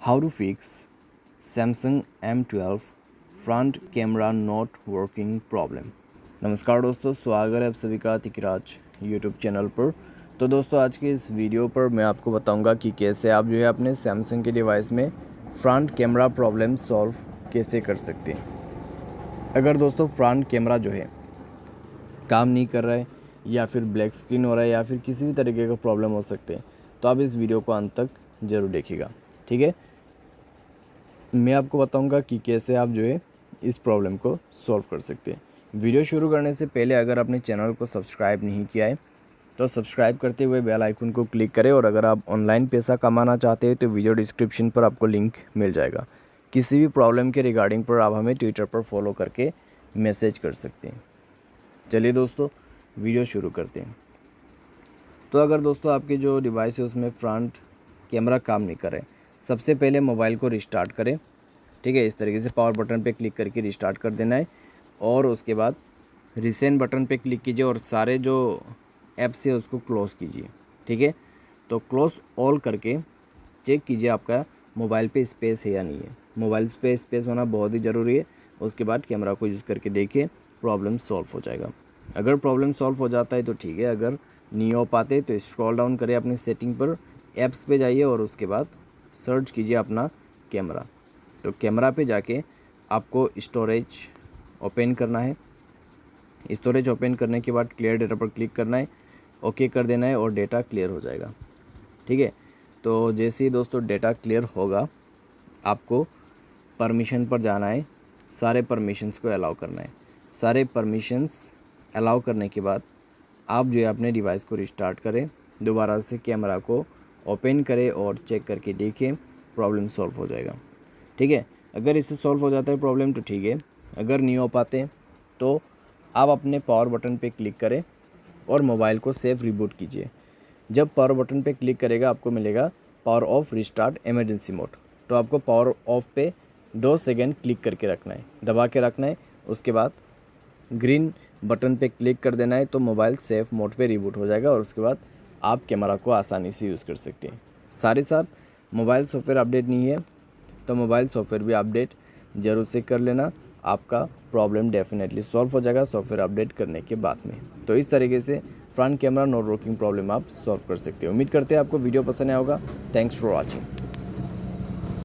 How to fix Samsung M12 front camera not working problem. नमस्कार दोस्तों, स्वागत है आप सभी का तिकराज यूट्यूब चैनल पर। तो दोस्तों, आज के इस वीडियो पर मैं आपको बताऊंगा कि कैसे आप जो है अपने सैमसंग के डिवाइस में फ्रंट कैमरा प्रॉब्लम सॉल्व कैसे कर सकते हैं। अगर दोस्तों फ्रंट कैमरा जो है काम नहीं कर रहा है या फिर ब्लैक स्क्रीन हो रहा है या फिर किसी भी तरीके का प्रॉब्लम हो सकते हैं, तो आप इस वीडियो को अंत तक ज़रूर देखिएगा। ठीक है, मैं आपको बताऊंगा कि कैसे आप जो है इस प्रॉब्लम को सॉल्व कर सकते हैं। वीडियो शुरू करने से पहले अगर आपने चैनल को सब्सक्राइब नहीं किया है तो सब्सक्राइब करते हुए बेल आइकन को क्लिक करें, और अगर आप ऑनलाइन पैसा कमाना चाहते हैं तो वीडियो डिस्क्रिप्शन पर आपको लिंक मिल जाएगा। किसी भी प्रॉब्लम के रिगार्डिंग पर आप हमें ट्विटर पर फॉलो करके मैसेज कर सकते हैं। चलिए दोस्तों, वीडियो शुरू करते हैं। तो अगर दोस्तों आपके जो डिवाइस है उसमें फ्रंट कैमरा काम नहीं कर रहा है, सबसे पहले मोबाइल को रिस्टार्ट करें। ठीक है, इस तरीके से पावर बटन पे क्लिक करके रिस्टार्ट कर देना है, और उसके बाद रिसेंट बटन पे क्लिक कीजिए और सारे जो ऐप्स है उसको क्लोज़ कीजिए। ठीक है, तो क्लोज ऑल करके चेक कीजिए आपका मोबाइल पे स्पेस है या नहीं है। मोबाइल पे स्पेस होना बहुत ही ज़रूरी है। उसके बाद कैमरा को यूज़ करके देखिए, प्रॉब्लम सॉल्व हो जाएगा। अगर प्रॉब्लम सॉल्व हो जाता है तो ठीक है, अगर नहीं हो पाते तो स्क्रॉल डाउन करें अपनी सेटिंग पर, ऐप्स पे जाइए और उसके बाद सर्च कीजिए अपना कैमरा। तो कैमरा पे जाके आपको स्टोरेज ओपन करना है। स्टोरेज ओपन करने के बाद क्लियर डेटा पर क्लिक करना है, ओके कर देना है और डेटा क्लियर हो जाएगा। ठीक है, तो जैसे ही दोस्तों डेटा क्लियर होगा, आपको परमिशन पर जाना है, सारे परमिशंस को अलाउ करना है। सारे परमिशंस अलाउ करने के बाद आप जो है अपने डिवाइस को रिस्टार्ट करें, दोबारा से कैमरा को ओपन करें और चेक करके देखें, प्रॉब्लम सॉल्व हो जाएगा। ठीक है, अगर इससे सॉल्व हो जाता है प्रॉब्लम तो ठीक है, अगर नहीं हो पाते तो आप अपने पावर बटन पे क्लिक करें और मोबाइल को सेफ रिबूट कीजिए। जब पावर बटन पे क्लिक करेगा आपको मिलेगा power of restart emergency mode. तो आपको पावर ऑफ पे 2 सेकेंड क्लिक करके रखना है, दबा के रखना है। उसके बाद ग्रीन बटन पे क्लिक कर देना है, तो मोबाइल सेफ मोड पे रिबूट हो जाएगा और उसके बाद आप कैमरा को आसानी से यूज़ कर सकते हैं। साथ ही साथ मोबाइल सॉफ्टवेयर अपडेट नहीं है तो मोबाइल सॉफ्टवेयर भी अपडेट ज़रूर से कर लेना, आपका प्रॉब्लम डेफिनेटली सॉल्व हो जाएगा सॉफ्टवेयर अपडेट करने के बाद में। तो इस तरीके से front camera not working problem आप सॉल्व कर सकते हो। उम्मीद करते हैं आपको वीडियो पसंद आया होगा। Thanks for watching.